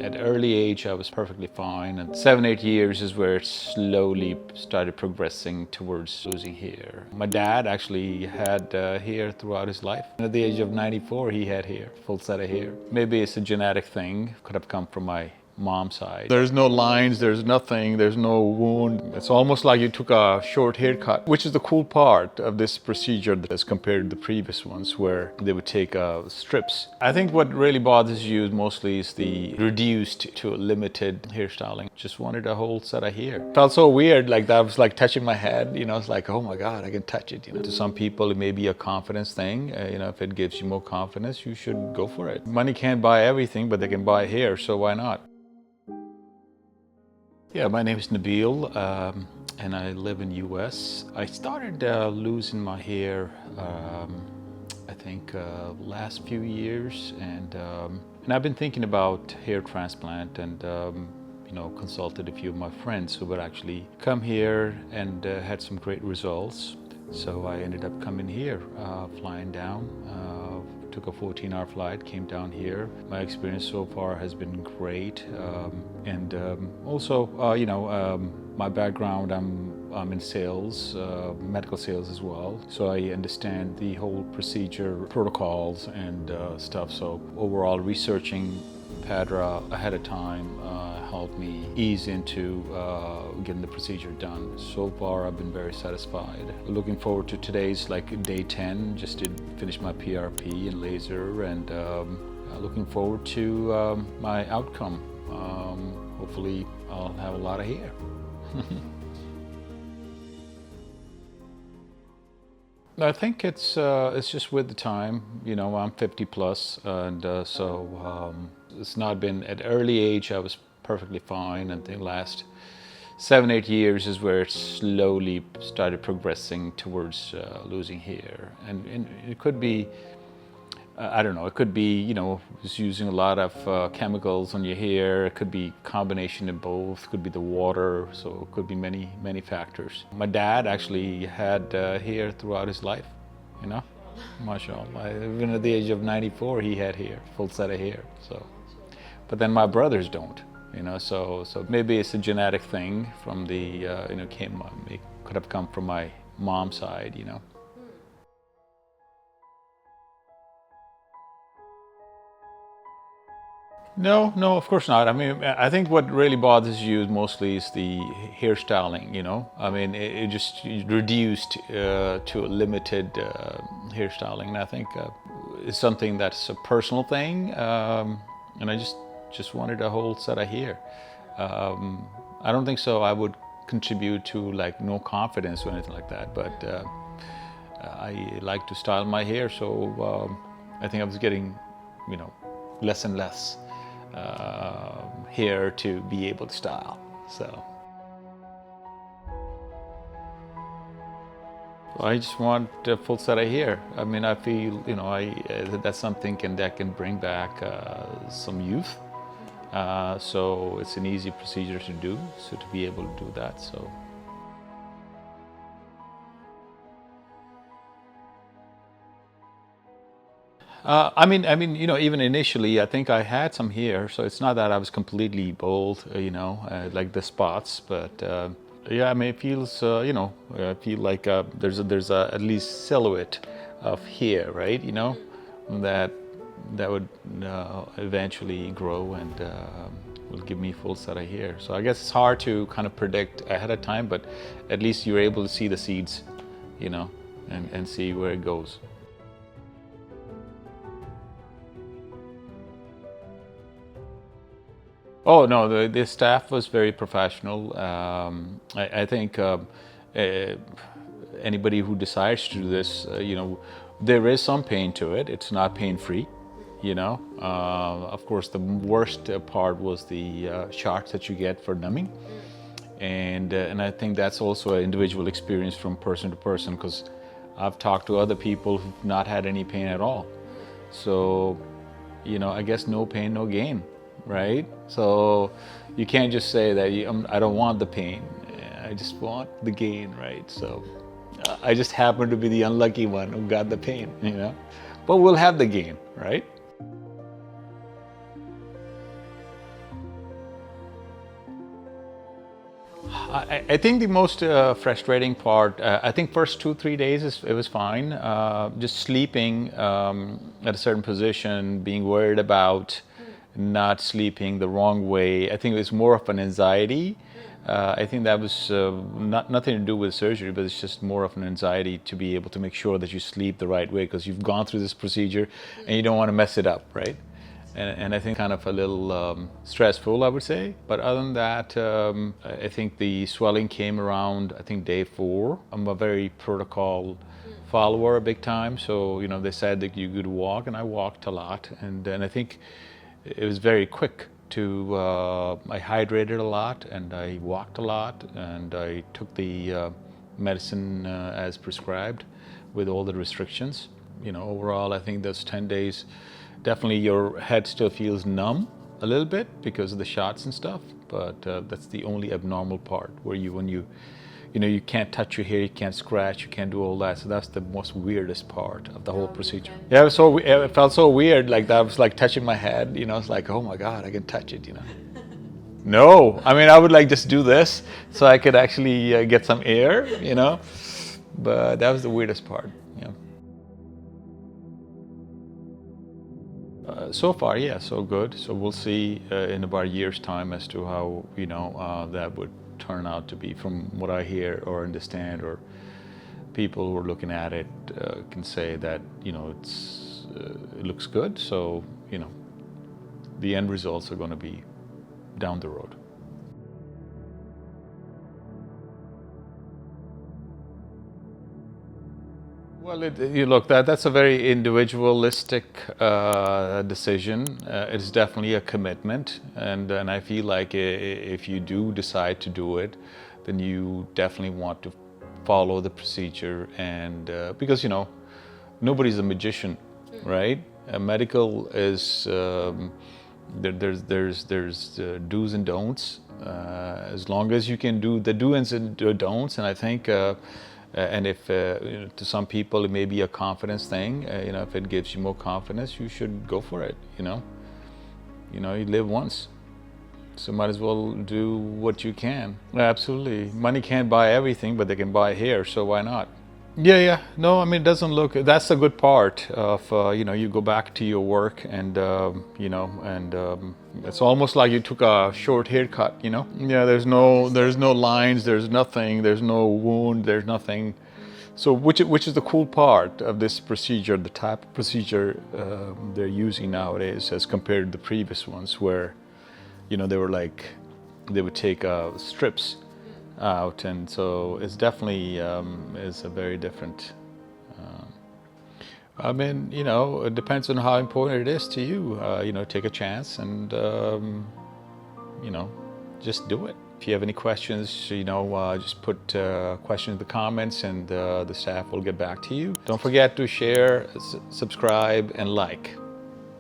at early age, I was perfectly fine. And 7, 8 years is where it slowly started progressing towards losing hair. My dad actually had hair throughout his life. At the age of 94, he had hair, full set of hair. Maybe it's a genetic thing, could have come from my mom's side. There's no lines, there's nothing, there's no wound. It's almost like you took a short haircut, which is the cool part of this procedure as compared to the previous ones where they would take strips. I think what really bothers you mostly is the reduced to limited hairstyling. Just wanted a whole set of hair. Felt so weird, like that was like touching my head, it's like, oh my God, I can touch it. To some people, it may be a confidence thing. If it gives you more confidence, you should go for it. Money can't buy everything, but they can buy hair, so why not? Yeah, my name is Nabeel, and I live in US. I started losing my hair, I think, last few years, and I've been thinking about hair transplant, and consulted a few of my friends who would actually come here and had some great results. So I ended up coming here, flying down. Took a 14-hour flight, came down here. My experience so far has been great, and also, my background, I'm in sales, medical sales as well. So I understand the whole procedure, protocols, and stuff. So overall, researching PADRA ahead of time helped me ease into getting the procedure done. So far, I've been very satisfied. Looking forward to today's day 10, just did finish my PRP and laser, and looking forward to my outcome. Hopefully, I'll have a lot of hair. I think it's just with the time. I'm 50 plus, and so it's not been at early age. I was perfectly fine, and the last 7, 8 years is where it slowly started progressing towards losing hair, and it could be. I don't know, it could be, just using a lot of chemicals on your hair. It could be a combination of both. It could be the water. So it could be many, many factors. My dad actually had hair throughout his life, MashaAllah. Even at the age of 94, he had hair, full set of hair. So, but then my brothers don't, so maybe it's a genetic thing from the, it could have come from my mom's side, No, of course not. I mean, I think what really bothers you mostly is the hairstyling, it just reduced to a limited hairstyling. And I think it's something that's a personal thing, and I just wanted a whole set of hair. I don't think so I would contribute to no confidence or anything like that, but I like to style my hair, so I think I was getting, less and less hair to be able to style. So I just want a full set of hair. I mean, I feel that's something that can bring back some youth. So it's an easy procedure to do. So to be able to do that, so. Even initially, I think I had some hair, so it's not that I was completely bald, like the spots, but it feels, I feel like there's a at least silhouette of hair, right? That would eventually grow and will give me a full set of hair. So I guess it's hard to kind of predict ahead of time, but at least you're able to see the seeds, and see where it goes. Oh no, the staff was very professional. I think anybody who decides to do this, there is some pain to it. It's not pain-free, Of course, the worst part was the shots that you get for numbing, and I think that's also an individual experience from person to person, because I've talked to other people who've not had any pain at all. So, I guess no pain, no gain. Right? So you can't just say that I don't want the pain, I just want the gain, right? So I just happen to be the unlucky one who got the pain, But we'll have the gain, right? I think the most frustrating part, I think first 2-3 days it was fine. Just sleeping at a certain position, being worried about not sleeping the wrong way. I think it was more of an anxiety. I think that was nothing to do with surgery, but it's just more of an anxiety to be able to make sure that you sleep the right way, because you've gone through this procedure and you don't want to mess it up, right? And I think kind of a little stressful, I would say. But other than that, I think the swelling came around, I think, day 4. I'm a very protocol follower, big time. So, you know, they said that you could walk, and I walked a lot. And then I think it was very quick to, I hydrated a lot, and I walked a lot, and I took the medicine as prescribed with all the restrictions. You know, overall, I think those 10 days, definitely your head still feels numb a little bit because of the shots and stuff, but that's the only abnormal part where when you can't touch your hair, you can't scratch, you can't do all that. So that's the most weirdest part of the whole procedure. Yeah, it felt so weird, like that. I was like touching my head, you know, it's like, oh my God, I can touch it, you know. No, I mean, I would like just do this so I could actually get some air, you know, but that was the weirdest part, yeah. So far, yeah, so good. So we'll see in about a year's time as to how, you know, that would turn out to be. From what I hear or understand, or people who are looking at it can say that, you know, it looks good. So, you know, the end results are going to be down the road. Well, look, that's a very individualistic decision. It's definitely a commitment, and I feel like if you do decide to do it, then you definitely want to follow the procedure, and because, you know, nobody's a magician, right? Medical is there's do's and don'ts. As long as you can do the do's and don'ts, and I think. And if you know, to some people it may be a confidence thing, you know, if it gives you more confidence, you should go for it. You know, you live once, so might as well do what you can. Absolutely, money can't buy everything, but they can buy hair, so why not? Yeah. No, I mean, it doesn't look. That's a good part of you know, you go back to your work, and you know, and it's almost like you took a short haircut. You know, yeah. There's no lines. There's nothing. There's no wound. There's nothing. So which is the cool part of this procedure, the type of procedure they're using nowadays as compared to the previous ones, where, you know, they would take strips out, and so it's definitely is a very different. I mean, you know, it depends on how important it is to you. You know, take a chance and you know, just do it. If you have any questions, you know, just put questions in the comments, and the staff will get back to you. Don't forget to share, subscribe, and like.